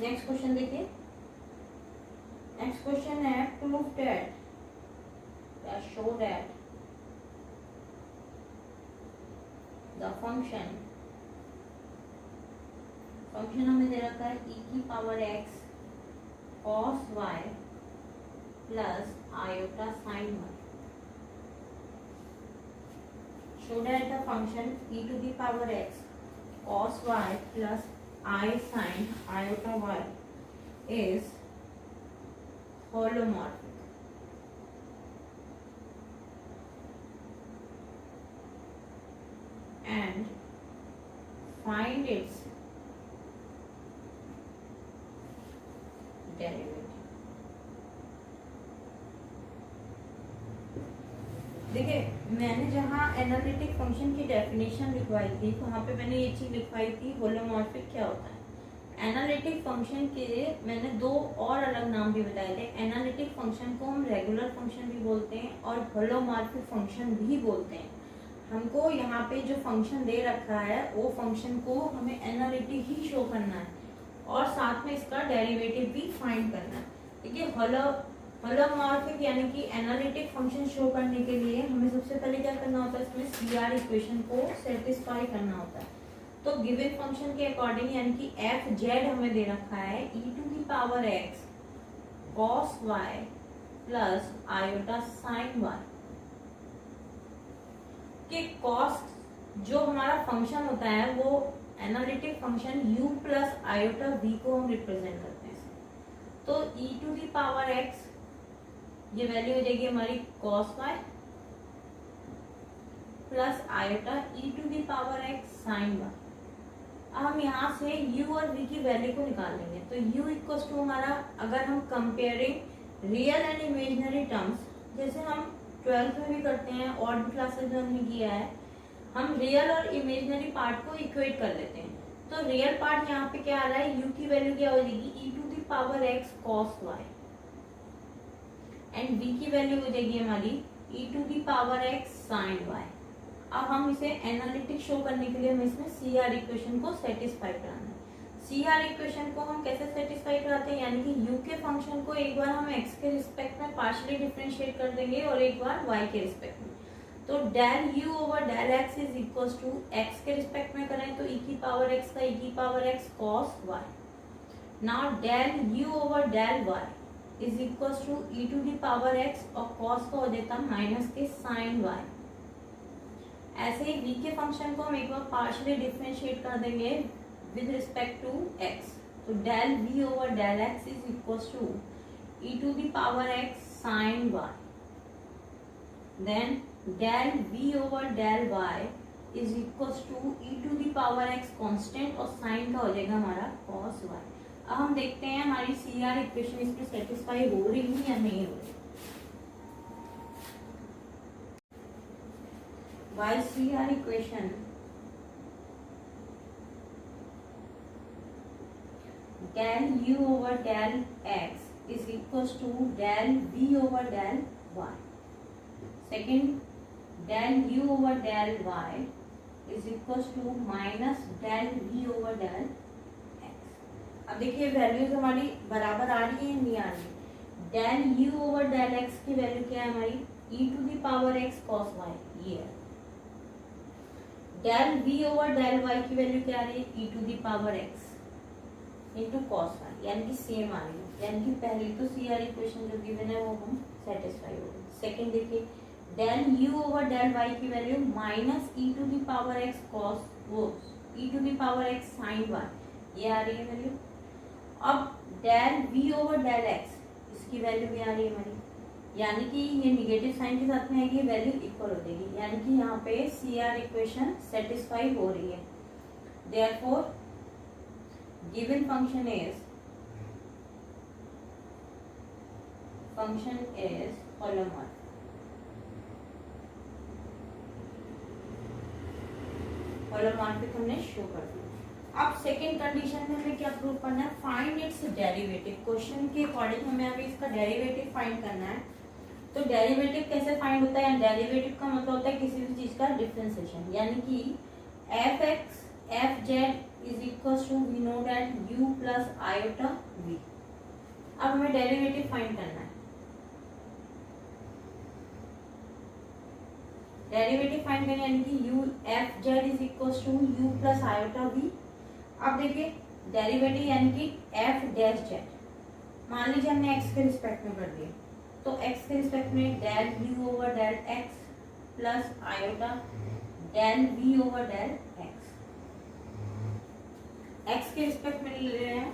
Next question देखिए, next question है prove that या शो दैट द फंक्शन हमें दे रखा है e की power x cos y plus iota sin y. Show that the function e to the power x cos y plus I sin iota y is holomorphic. And find its derivative. देखिए मैंने जहाँ analytic function की definition लिखवाई थी वहाँ पे मैंने ये चीज लिखवाई थी होलोमॉर्फिक क्या होता है. एनालिटिक फंक्शन के मैंने दो और अलग नाम भी बताए थे. एनालिटिक फंक्शन को हम रेगुलर फंक्शन भी बोलते हैं और होलोमॉर्फिक फंक्शन भी बोलते हैं. हमको यहाँ पे जो फंक्शन दे रखा है वो फंक्शन को हमें एनालिटिक ही शो करना है और साथ में इसका डेरिवेटिव भी फाइंड करना है. देखिए होलोमॉर्फिक यानी कि एनालिटिक फंक्शन शो करने के लिए हमें सबसे पहले क्या करना होता है, इसमें सीआर इक्वेशन को सेटिस्फाई करना होता है. तो गिवन फंक्शन के अकॉर्डिंग यानी कि एफ जेड हमें दे रखा है e to the power x cos y plus iota sin y के cos जो हमारा फंक्शन होता है वो analytic function u plus iota v को हम रिप्रेजेंट करते हैं. तो e to the power x ये वैल्यू हो जाएगी हमारी cos y plus iota e to the power x sin y. हम यहाँ से u और v की वैल्यू को निकाल लेंगे. तो u इक्वल्स टू हमारा, अगर हम comparing real and imaginary terms जैसे हम 12th में भी करते हैं और भी क्लासेस में हमने किया है, हम रियल और इमेजिनरी पार्ट को इक्वेट कर लेते हैं. तो रियल पार्ट यहाँ पे क्या आ रहा है, u की वैल्यू क्या हो जाएगी e to the power x cos y and v की वैल्यू हो जाएगी हमारी e to the power x sin y. अब हम इसे एनालिटिक शो करने के लिए हमें इसमें CR इक्वेशन को सेटिस्फाई कराना है. CR इक्वेशन को हम कैसे सेटिस्फाई कराते हैं, यानी कि u के फंक्शन को एक बार हम x के रिस्पेक्ट में पार्शियली डिफरेंशिएट कर देंगे और एक बार y के रिस्पेक्ट में. तो del u over del x is equals to x के रिस्पेक्ट में करें तो e की पावर x का e की power x cos y. Now del u over del y is equals to e to the power x और cos का हो जाता है माइनस के sin y. ऐसे ही v के फंक्शन को हम एक बार पार्शियली डिफरेंशिएट कर देंगे विद रिस्पेक्ट टू x. तो del v over del x is equals to e to the power x sin y. Then del v over del y is equals to e to the power x constant और sin का हो जाएगा हमारा cos y. अब हम देखते हैं हमारी CR इक्वेशन इसमें सेटिस्फाई हो रही है या नहीं हो रही. While CR equation del u over del x is equals to del v over del y. Second, del u over del y is equals to minus del v over del x. अब देखिए values हमारी बराबर आ रही है नहीं आ रही. del u over del x की value क्या है हमारी e to the power x cos y ये है. Del v over del y की वैल्यू क्या आ रही है e to the power x into cos y यानी कि सेम आ रही है. यानी कि पहली तो CR इक्वेशन जो गिवन है वो हम सेटिस्फाई हो गए. सेकेंड देखिए del u over del y की value minus e to the power x cos वो e to the power x sine y ये आ रही है वैल्यू. अब del v over del x इसकी वैल्यू भी आ रही है हमारी, यानी कि ये निगेटिव साइन के साथ में आएगी वैल्यू इक्वल हो जाएगी. यानी कि यहाँ पे CR इक्वेशन सेटिस्फाई हो रही है. Therefore given function is holomorphic. Holomorphic हमने शो कर दिया. अब सेकेंड कंडीशन में हमें क्या प्रूव करना है, फाइंड इट्स डेरिवेटिव. क्वेश्चन के अकॉर्डिंग हमें अभी इसका डेरिवेटिव फाइंड करना है. तो डेरिवेटिव कैसे फाइंड होता है, डेरिवेटिव का मतलब होता है किसी भी चीज का डिफरेंशिएशन. यानी कि F X F Z is equal to we know that u plus iota v। अब हमें डेरिवेटिव फाइंड करना है। डेरिवेटिव फाइंड करें यानी कि u F Z is equal to u plus iota v। अब देखिए डेरिवेटिव यानी कि एफ डैश जेड मान लीजिए हमने x के रिस्पेक्ट में कर दिया, तो x के रिस्पेक्ट में del u over del x plus iota del v over del x। x के रिस्पेक्ट में ले रहे हैं,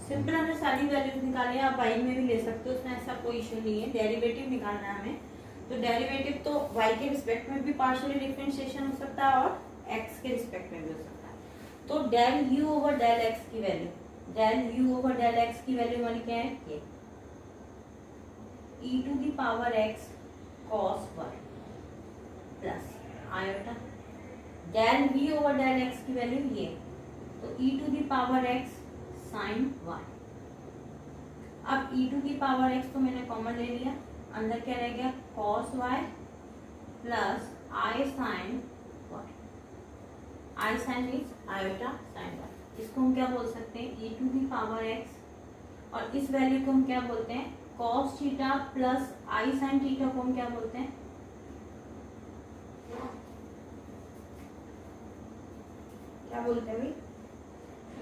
सिंपल हमने सारी वैल्यूज निकाली है, आप y में भी ले सकते हो, उसमें ऐसा कोई इशू नहीं है। डेरिवेटिव निकालना है हमें, तो डेरिवेटिव तो y के रिस्पेक्ट में भी पार्शियली डिफरेंशिएशन हो सकता है और x के रिस्पेक्ट में भी हो सकता है। तो del u over del x की value, del u over del x की वैल्यू हमारी क्या है, ये e to the power x cos y plus iota del v over del x की वैल्यू ये, तो e to the power x sin y। अब e to the power x को मैंने कॉमन ले लिया, अंदर क्या रह गया cos y प्लस i sin y। i sin means iota sin y। इसको हम क्या बोल सकते हैं, e to the power x, और इस वैल्यू को हम क्या बोलते हैं cos theta plus i sin theta को हम क्या बोलते हैं, क्या बोलते हैं भाई,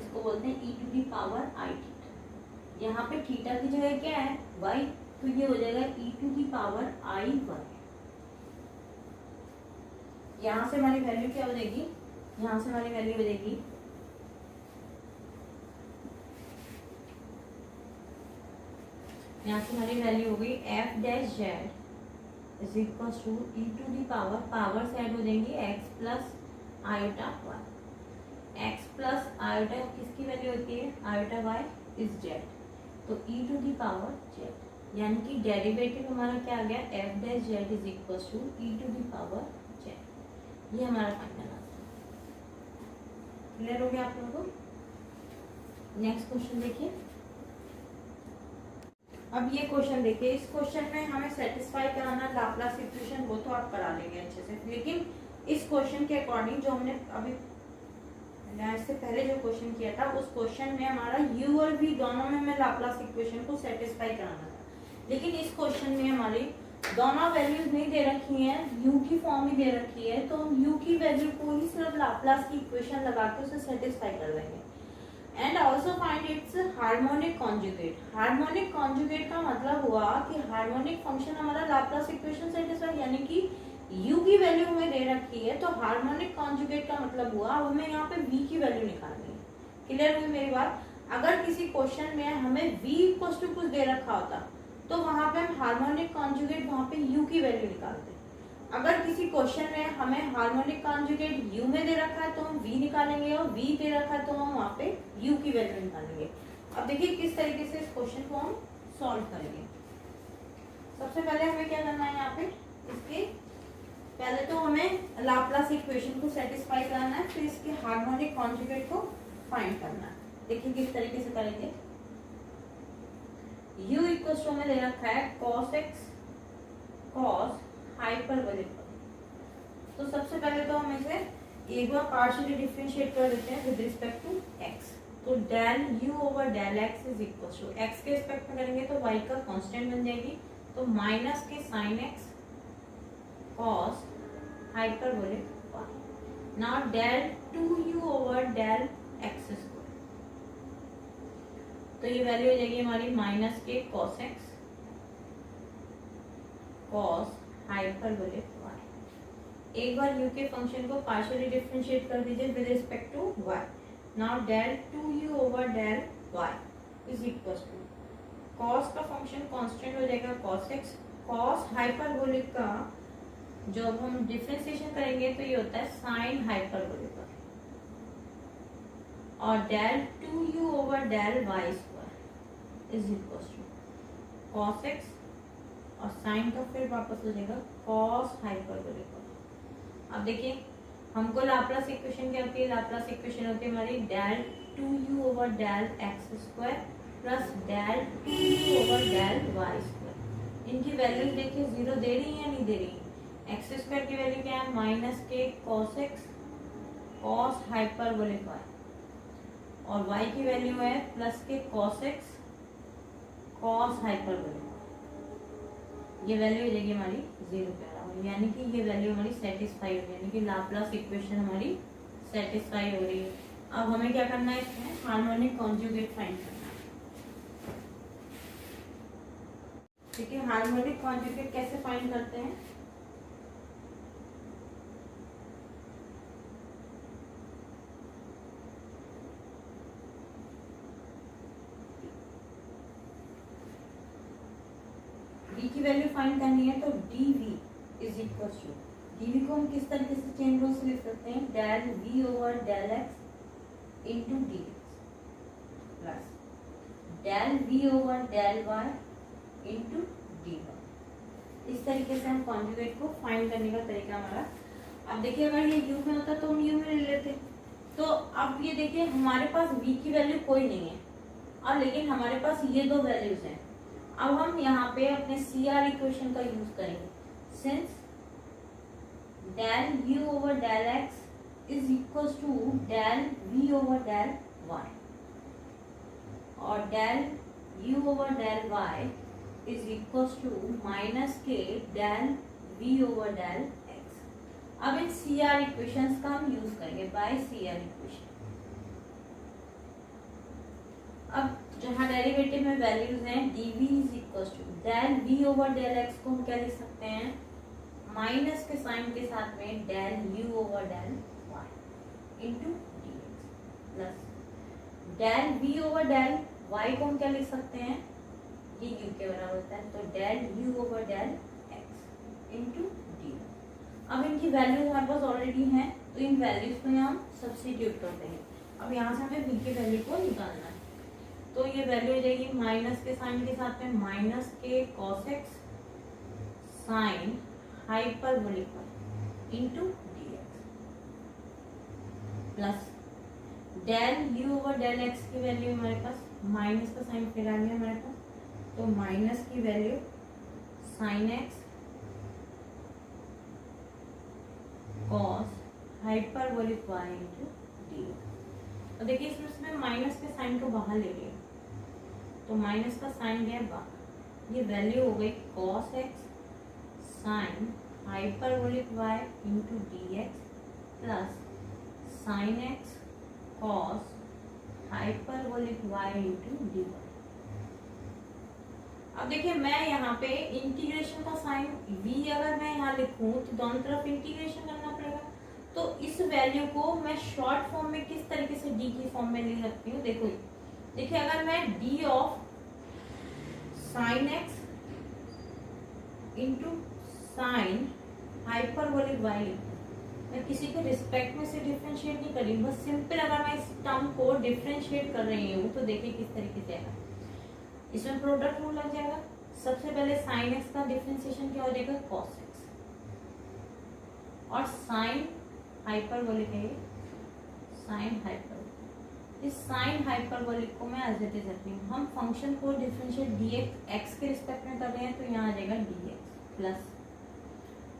इसको बोलते हैं e to the power i theta. यहाँ पे थीटा की जगह क्या है y, तो ये हो जाएगा e to the power i y। यहाँ से हमारी वैल्यू क्या हो जाएगी, यहाँ से हमारी वैल्यू हो जाएगी यहाँ से हमारी वैल्यू हो गई f dash z is equal to e to the power से ऐड हो जाएंगी x plus iota y. X plus iota किसकी वैल्यू होती है, आयोटा वाई इज जेड, तो e to the power z, यानी कि डेरिवेटिव हमारा क्या आ गया f dash z is equal to e to the power z. ये हमारा फाइनल आंसर। क्लियर हो गया आप लोगों को। नेक्स्ट क्वेश्चन देखिए। अब ये क्वेश्चन देखिए, इस क्वेश्चन में हमें सेटिस्फाई कराना लाप्लास इक्वेशन, वो तो आप करा लेंगे अच्छे से, लेकिन इस क्वेश्चन के अकॉर्डिंग जो हमने अभी इससे पहले जो क्वेश्चन किया था, उस क्वेश्चन में हमारा u और v दोनों में हमें लाप्लास इक्वेशन को सेटिस्फाई कराना था। लेकिन इस क्वेश्चन में हमारी दोनों वैल्यूज नहीं दे रखी हैं, u की फॉर्म ही दे रखी है, तो हम u की वैल्यू को ही सिर्फ लाप्लास की इक्वेशन लगा के उसे सेटिस्फाई कर देंगे। And also find its harmonic conjugate. Harmonic conjugate का मतलब हुआ कि हार्मोनिक फंक्शन हमारा लाप्लास इक्वेशन सेटिस्फाई, यानी कि u की वैल्यू हमें दे रखी है, तो हार्मोनिक कॉन्जुगेट का मतलब हुआ अब हमें यहाँ पे v की वैल्यू निकालनी है। क्लियर हुई मेरी बात। अगर किसी क्वेश्चन में हमें v इक्वल टू कुछ दे रखा होता, तो वहां पे हम हार्मोनिक कॉन्जुगेट वहां पे u की वैल्यू निकालते। अगर किसी क्वेश्चन में हमें हार्मोनिक कॉन्जुगेट u में दे रखा है तो हम v निकालेंगे, और v दे रखा है तो हम वहाँ पे u की वैल्यू निकालेंगे। अब देखिए किस तरीके से इस क्वेश्चन को हम सॉल्व करेंगे। सबसे पहले हमें क्या करना है, यहाँ पे इसके पहले तो हमें लाप्लास इक्वेशन को सेटिस्फाई कराना है, फिर इसके हार्मोनिक कॉन्जुगेट को फाइंड करना है। देखिए किस तरीके से करेंगे। u इक्वल टू हमें दे रखा है cos x cos हाइपरबोलिक। तो सबसे पहले तो हम इसे एक बार पार्शियली डिफरेंशिएट कर देते हैं विद रिस्पेक्ट टू x। तो del u over del x is equal to, x के रिस्पेक्ट में करेंगे तो y का कांस्टेंट बन जाएगी, तो माइनस के sin x cos hyperbolic y। Now del 2u over del x square, तो ये वैल्यू हो जाएगी हमारी माइनस के cos x cos hyperbolic y। एक बार u के फंक्शन को पार्शियली डिफरेंशिएट कर दीजिए with respect to y। Now del 2u over del y is equal to, cos का फंक्शन कांस्टेंट हो जाएगा cos x, cos हाइपरबोलिक का जब हम डिफरेंशिएशन करेंगे तो ये होता है sin हाइपरबोलिक y, और del 2u over del y square is equal to cos x और साइन का फिर वापस हो जाएगा cos हाइपरबोलिक y। अब देखिए हमको लाप्लास इक्वेशन क्या होती है, लाप्लास इक्वेशन होती है हमारी del 2u over del x square plus del 2u over del y square. इनकी वैल्यूज देखिए जीरो दे रही है या नहीं दे रही है। एक्स स्क्वायर की वैल्यू क्या है माइनस के cos x cos hyperbolic y, और y की वैल्यू है प्लस के cos x cos हाइपरबोलिक, ये वैल्यू हो जाएगी हमारी 0 के बराबर, यानी कि ये वैल्यू हमारी सेटिस्फाई हो गई, यानी कि लाप्लास इक्वेशन हमारी सेटिस्फाई हो रही है। अब हमें क्या करना है, इसमें हार्मोनिक कॉन्जुगेट फाइंड करना है। ठीक है, हार्मोनिक कॉन्जुगेट कैसे फाइंड करते हैं, d की वैल्यू फाइंड करनी है तो dv is equal to, dv को हम किस तरीके से चेन रूल से लिख सकते हैं, del v over del x into d x plus del v over del y into d y. इस तरीके से हम कॉन्जुगेट को फाइंड करने का तरीका हमारा। अब देखिए अगर ये u में होता तो हम u में ले लेते, तो अब ये देखिए हमारे पास v की वैल्यू कोई नहीं है और लेकिन हमारे पास ये दो वैल्यूज हैं। अब हम यहाँ पे अपने CR इक्वेशन का यूज करेंगे, since del u over del x is equal to del v over del y और del u over del y is equal to minus के del v over del x। अब इन CR equations का हम use करेंगे bye CR equation. अब जहाँ derivative में values हैं dv is equal to del v over del x को हम क्या लिख सकते हैं, माइनस के साइन के साथ में del u over del y into d x plus del v over del y को हम क्या लिख सकते हैं, ये u के बराबर होता है, तो del u over del x into d. अब इनकी वैल्यूज हमारे पास ऑलरेडी हैं तो इन वैल्यूज को हम सब्स्टिट्यूट कर देंगे। अब यहाँ से हमें v की वैल्यू को निकालना है, तो ये वैल्यू हो जाएगी माइनस के साइन के साथ में माइनस के cos x sine hyperbolic y into d x plus del u over del x की वैल्यू हमारे पास, माइनस का साइन फिर आ गया हमारे पास, तो माइनस की value sine x cos hyperbolic y into d x. तो देखिए इसमें माइनस के साइन को बाहर ले लिया तो माइनस का साइन गया बाहर, ये वैल्यू हो गई cos x sine hyperbolic y into d x plus sine x cos hyperbolic y into d y. अब देखिए मैं यहाँ पे इंटीग्रेशन का साइन v अगर मैं यहाँ लिखूं तो दोनों तरफ इंटीग्रेशन करना पड़ेगा, तो इस वैल्यू को मैं शॉर्ट फॉर्म में किस तरीके से d की फॉर्म में लिख सकती हूँ। देखिए अगर मैं d of sine x into sine hyperbolic y लिखूं, मैं किसी के रिस्पेक्ट में से डिफरेंशिएट नहीं कर रही, बस सिंपल अगर मैं इस टर्म को डिफरेंशिएट कर रही हूँ तो देखिए किस तरीके से आएगा, इसमें प्रोडक्ट रूल लग जाएगा। सबसे पहले साइन x का डिफरेंशिएशन क्या हो जाएगा, cos x और साइन हाइपरबोलिक है साइन हाइपरबोलिक, इस साइन हाइपरबोलिक को मैं एज इट इज रखती हूँ। हम फंक्शन को डिफरेंशिएट dx x के रिस्पेक्ट में कर रहे हैं तो यहाँ आ जाएगा dx प्लस,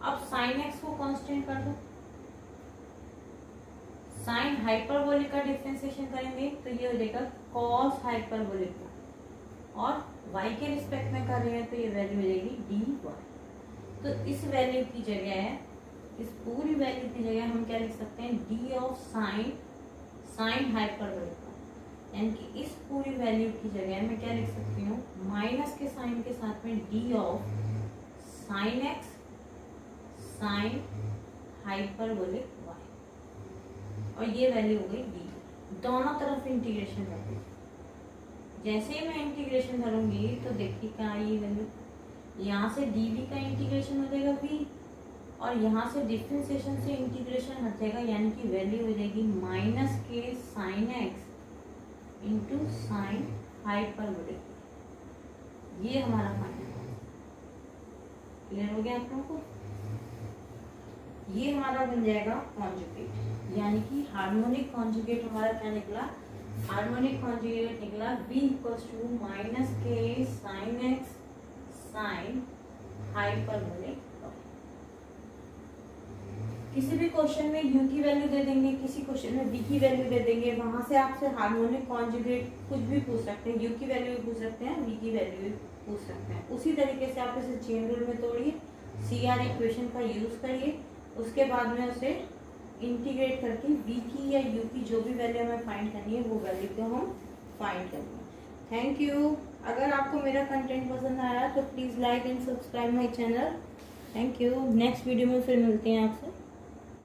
अब साइन x को कांस्टेंट कर दो, साइन हाइपरबोलिक का डिफरेंशिएशन करेंगे तो ये हो जाएगा cos हाइपरबोलिक का, और y के रिस्पेक्ट में कर रहे हैं तो ये वैल्यू हो जाएगी dy। तो इस वैल्यू की जगह है, इस पूरी वैल्यू की जगह हम क्या लिख सकते हैं, d ऑफ साइन हाइपरबोलिक का, यानी कि इस पूरी वैल्यू की जगह मैं क्या लिख सकती हूँ, माइनस के साइन के साथ में d of sine x sine hyperbolic y, और ये वैल्यू हो गई d। दोनों तरफ इंटीग्रेशन कर दीजिए, जैसे ही मैं इंटीग्रेशन करूंगी तो देखिए क्या ये वैल्यू, यहाँ से dv का इंटीग्रेशन हो जाएगा v और यहाँ से डिफरेंशिएशन से इंटीग्रेशन हट जाएगा, यानी कि वैल्यू हो जाएगी माइनस के sine x into sine hyperbolic. ये हमारा फाइनल क्लियर हो गया आप लोगों को। ये हमारा बन जाएगा कॉन्जुगेट, यानी कि हार्मोनिक कॉन्जुगेट हमारा क्या निकला, हार्मोनिक कॉन्जुगेट निकला v इक्वल्स टू माइनस के साइन x साइन हाइपरबोलिक। किसी भी क्वेश्चन में u की वैल्यू दे देंगे, किसी क्वेश्चन में v की वैल्यू दे देंगे, वहां से आपसे हार्मोनिक कॉन्जुगेट कुछ भी पूछ सकते हैं, u की वैल्यू भी पूछ सकते हैं, v की वैल्यू भी पूछ सकते हैं। उसी तरीके से आप इसे चेन रूल में तोड़िए, CR इक्वेशन का यूज करिए, उसके बाद में उसे इंटीग्रेट करके v की या u की जो भी वैल्यू हमें फाइंड करनी है वो वैल्यू को हम फाइंड करेंगे। Thank you. अगर आपको मेरा कंटेंट पसंद आया तो please like and subscribe my channel. Thank you. Next video में फिर मिलते हैं आपसे।